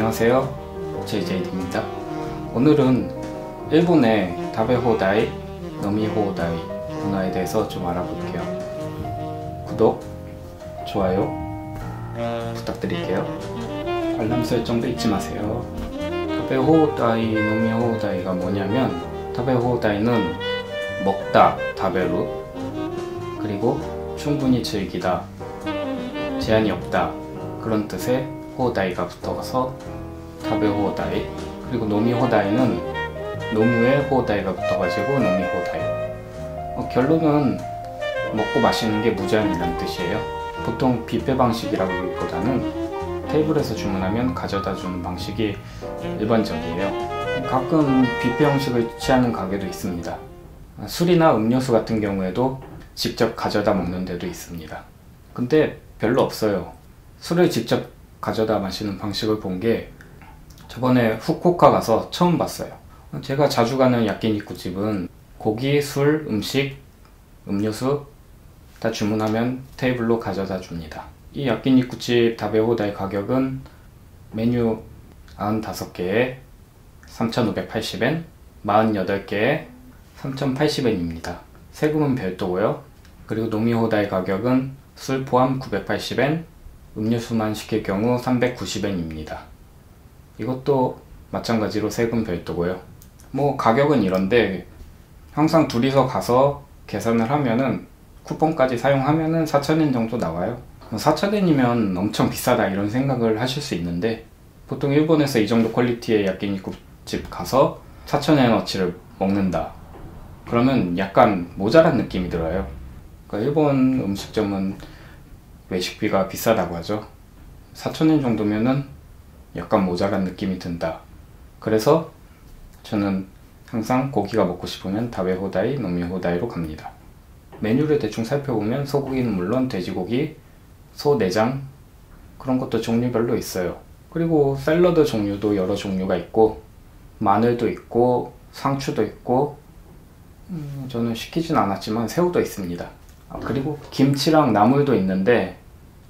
안녕하세요, JJ입니다. 오늘은 일본의 다베호다이, 노미호다이 문화에 대해서 좀 알아볼게요. 구독, 좋아요 부탁드릴게요. 알람 설정도 잊지 마세요. 다베호다이, 노미호다이가 뭐냐면, 다베호다이는 먹다, 다베루, 그리고 충분히 즐기다, 제한이 없다, 그런 뜻의 호다이가 붙어서 다베호다이, 그리고 노미호다이는 노무의 호다이가 붙어가지고 노미호다이. 결론은 먹고 마시는 게 무제한이라는 뜻이에요. 보통 뷔페 방식이라기보다는 테이블에서 주문하면 가져다 주는 방식이 일반적이에요. 가끔 뷔페 형식을 취하는 가게도 있습니다. 술이나 음료수 같은 경우에도 직접 가져다 먹는 데도 있습니다. 근데 별로 없어요. 술을 직접 가져다 마시는 방식을 본 게 저번에 후쿠오카 가서 처음 봤어요. 제가 자주 가는 야끼니쿠 집은 고기, 술, 음식, 음료수 다 주문하면 테이블로 가져다 줍니다. 이 야끼니쿠 집 다베호다이 가격은 메뉴 95개에 3,580엔, 48개에 3,080엔입니다. 세금은 별도고요. 그리고 노미호다이 가격은 술 포함 980엔, 음료수만 시킬 경우 390엔입니다. 이것도 마찬가지로 세금 별도고요. 가격은 이런데 항상 둘이서 가서 계산을 하면은 쿠폰까지 사용하면은 4,000엔 정도 나와요. 4,000엔이면 엄청 비싸다 이런 생각을 하실 수 있는데, 보통 일본에서 이 정도 퀄리티의 야끼니쿠 집 가서 4,000엔어치를 먹는다 그러면 약간 모자란 느낌이 들어요. 그러니까 일본 음식점은 외식비가 비싸다고 하죠. 4,000엔 정도면은 약간 모자란 느낌이 든다. 그래서 저는 항상 고기가 먹고 싶으면 다베호다이, 노미호다이로 갑니다. 메뉴를 대충 살펴보면 소고기는 물론 돼지고기, 소 내장 그런 것도 종류별로 있어요. 그리고 샐러드 종류도 여러 종류가 있고, 마늘도 있고 상추도 있고, 저는 시키진 않았지만 새우도 있습니다. 그리고 김치랑 나물도 있는데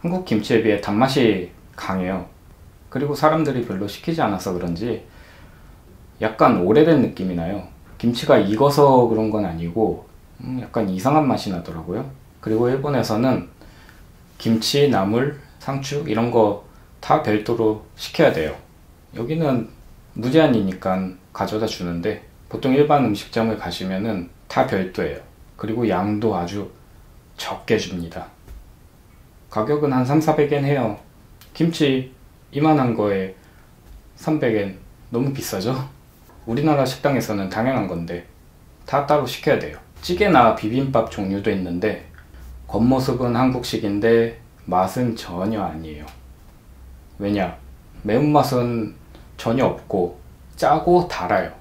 한국 김치에 비해 단맛이 강해요. 그리고 사람들이 별로 시키지 않아서 그런지 약간 오래된 느낌이 나요. 김치가 익어서 그런 건 아니고 약간 이상한 맛이 나더라고요. 그리고 일본에서는 김치, 나물, 상추 이런 거 다 별도로 시켜야 돼요. 여기는 무제한이니까 가져다 주는데, 보통 일반 음식점을 가시면은 다 별도예요. 그리고 양도 아주 적게 줍니다. 가격은 한 3,400엔 해요. 김치 이만한 거에 300엔 너무 비싸죠? 우리나라 식당에서는 당연한 건데 다 따로 시켜야 돼요. 찌개나 비빔밥 종류도 있는데 겉모습은 한국식인데 맛은 전혀 아니에요. 왜냐? 매운맛은 전혀 없고 짜고 달아요.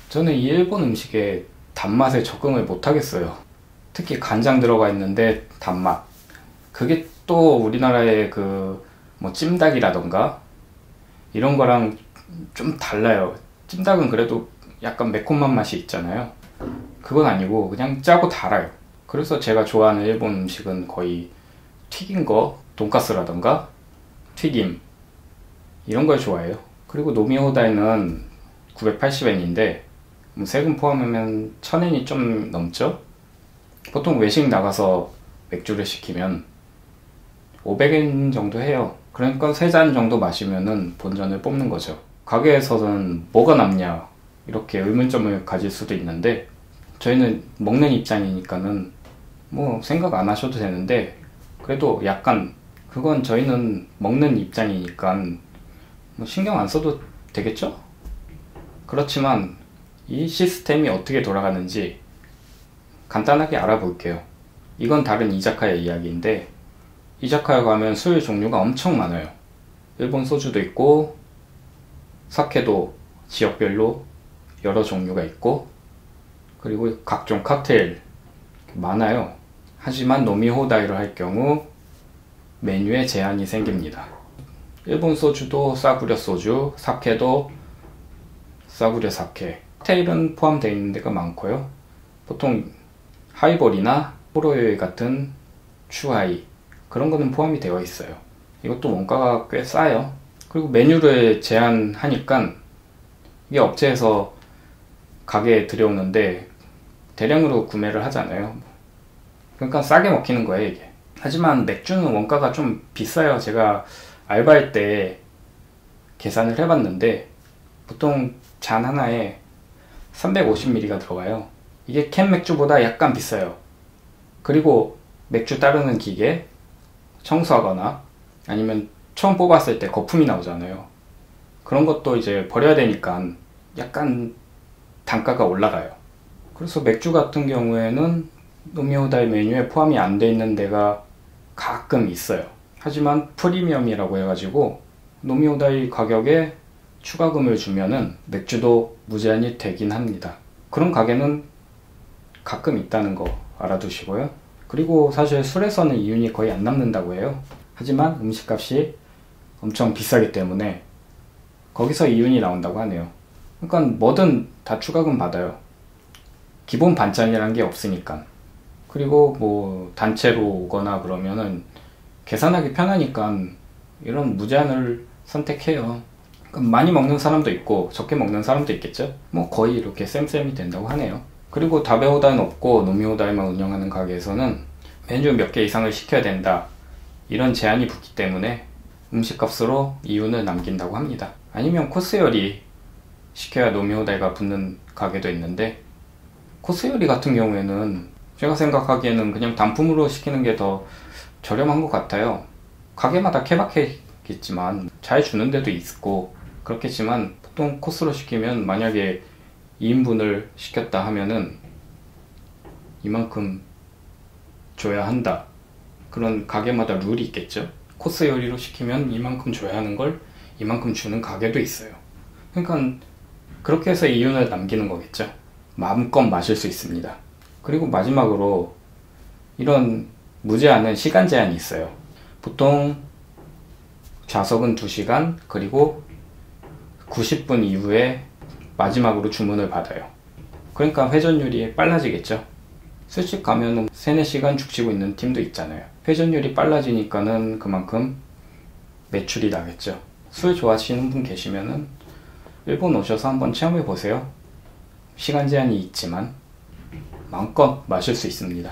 저는 이 일본 음식에 단맛에 적응을 못하겠어요. 특히 간장 들어가 있는데 단맛, 그게 또 우리나라의 찜닭이라던가 이런 거랑 좀 달라요. 찜닭은 그래도 약간 매콤한 맛이 있잖아요. 그건 아니고 그냥 짜고 달아요. 그래서 제가 좋아하는 일본 음식은 거의 튀긴 거, 돈가스라던가 튀김 이런 걸 좋아해요. 그리고 노미호다이는 980엔인데 세금 포함하면 1,000엔이 좀 넘죠? 보통 외식 나가서 맥주를 시키면 500엔 정도 해요. 그러니까 3잔 정도 마시면은 본전을 뽑는 거죠. 가게에서는 뭐가 남냐 이렇게 의문점을 가질 수도 있는데, 저희는 먹는 입장이니까는 생각 안 하셔도 되는데, 그래도 약간 그건 저희는 먹는 입장이니까 신경 안 써도 되겠죠? 그렇지만 이 시스템이 어떻게 돌아가는지 간단하게 알아볼게요. 이건 다른 이자카야 이야기인데, 이자카야 가면 술 종류가 엄청 많아요. 일본 소주도 있고 사케도 지역별로 여러 종류가 있고, 그리고 각종 칵테일 많아요. 하지만 노미호다이로 할 경우 메뉴에 제한이 생깁니다. 일본 소주도 싸구려 소주, 사케도 싸구려 사케, 칵테일은 포함되어 있는 데가 많고요. 보통 하이볼이나 호로요이 같은 추하이 그런 거는 포함이 되어 있어요. 이것도 원가가 꽤 싸요. 그리고 메뉴를 제한하니까 이게 업체에서 가게에 들여오는데 대량으로 구매를 하잖아요. 그러니까 싸게 먹히는 거예요, 이게. 하지만 맥주는 원가가 좀 비싸요. 제가 알바할 때 계산을 해봤는데 보통 잔 하나에 350ml가 들어가요. 이게 캔 맥주보다 약간 비싸요. 그리고 맥주 따르는 기계, 청소하거나 아니면 처음 뽑았을 때 거품이 나오잖아요. 그런 것도 이제 버려야 되니까 약간 단가가 올라가요. 그래서 맥주 같은 경우에는 노미호다이 메뉴에 포함이 안 돼 있는 데가 가끔 있어요. 하지만 프리미엄이라고 해가지고 노미호다이 가격에 추가금을 주면은 맥주도 무제한이 되긴 합니다. 그런 가게는 가끔 있다는 거 알아두시고요. 그리고 사실 술에서는 이윤이 거의 안 남는다고 해요. 하지만 음식값이 엄청 비싸기 때문에 거기서 이윤이 나온다고 하네요. 그러니까 뭐든 다 추가금 받아요. 기본 반찬이라는 게 없으니까. 그리고 뭐 단체로 오거나 그러면은 계산하기 편하니까 이런 무제한을 선택해요. 그러니까 많이 먹는 사람도 있고 적게 먹는 사람도 있겠죠. 뭐 거의 이렇게 쌤쌤이 된다고 하네요. 그리고 다베호다는 없고 노미호다이만 운영하는 가게에서는 메뉴 몇 개 이상을 시켜야 된다, 이런 제한이 붙기 때문에 음식값으로 이윤을 남긴다고 합니다. 아니면 코스 요리 시켜야 노미호다이가 붙는 가게도 있는데, 코스 요리 같은 경우에는 제가 생각하기에는 그냥 단품으로 시키는 게 더 저렴한 것 같아요. 가게마다 케바케겠지만 잘 주는 데도 있고 그렇겠지만 보통 코스로 시키면 만약에 2인분을 시켰다 하면은 이만큼 줘야 한다, 그런 가게마다 룰이 있겠죠. 코스 요리로 시키면 이만큼 줘야 하는 걸 이만큼 주는 가게도 있어요. 그러니까 그렇게 해서 이윤을 남기는 거겠죠. 마음껏 마실 수 있습니다. 그리고 마지막으로 이런 무제한은 시간 제한이 있어요. 보통 좌석은 2시간, 그리고 90분 이후에 마지막으로 주문을 받아요. 그러니까 회전율이 빨라지겠죠. 술집 가면은 3-4시간 죽치고 있는 팀도 있잖아요. 회전율이 빨라지니까는 그만큼 매출이 나겠죠. 술 좋아하시는 분 계시면은 일본 오셔서 한번 체험해 보세요. 시간 제한이 있지만 마음껏 마실 수 있습니다.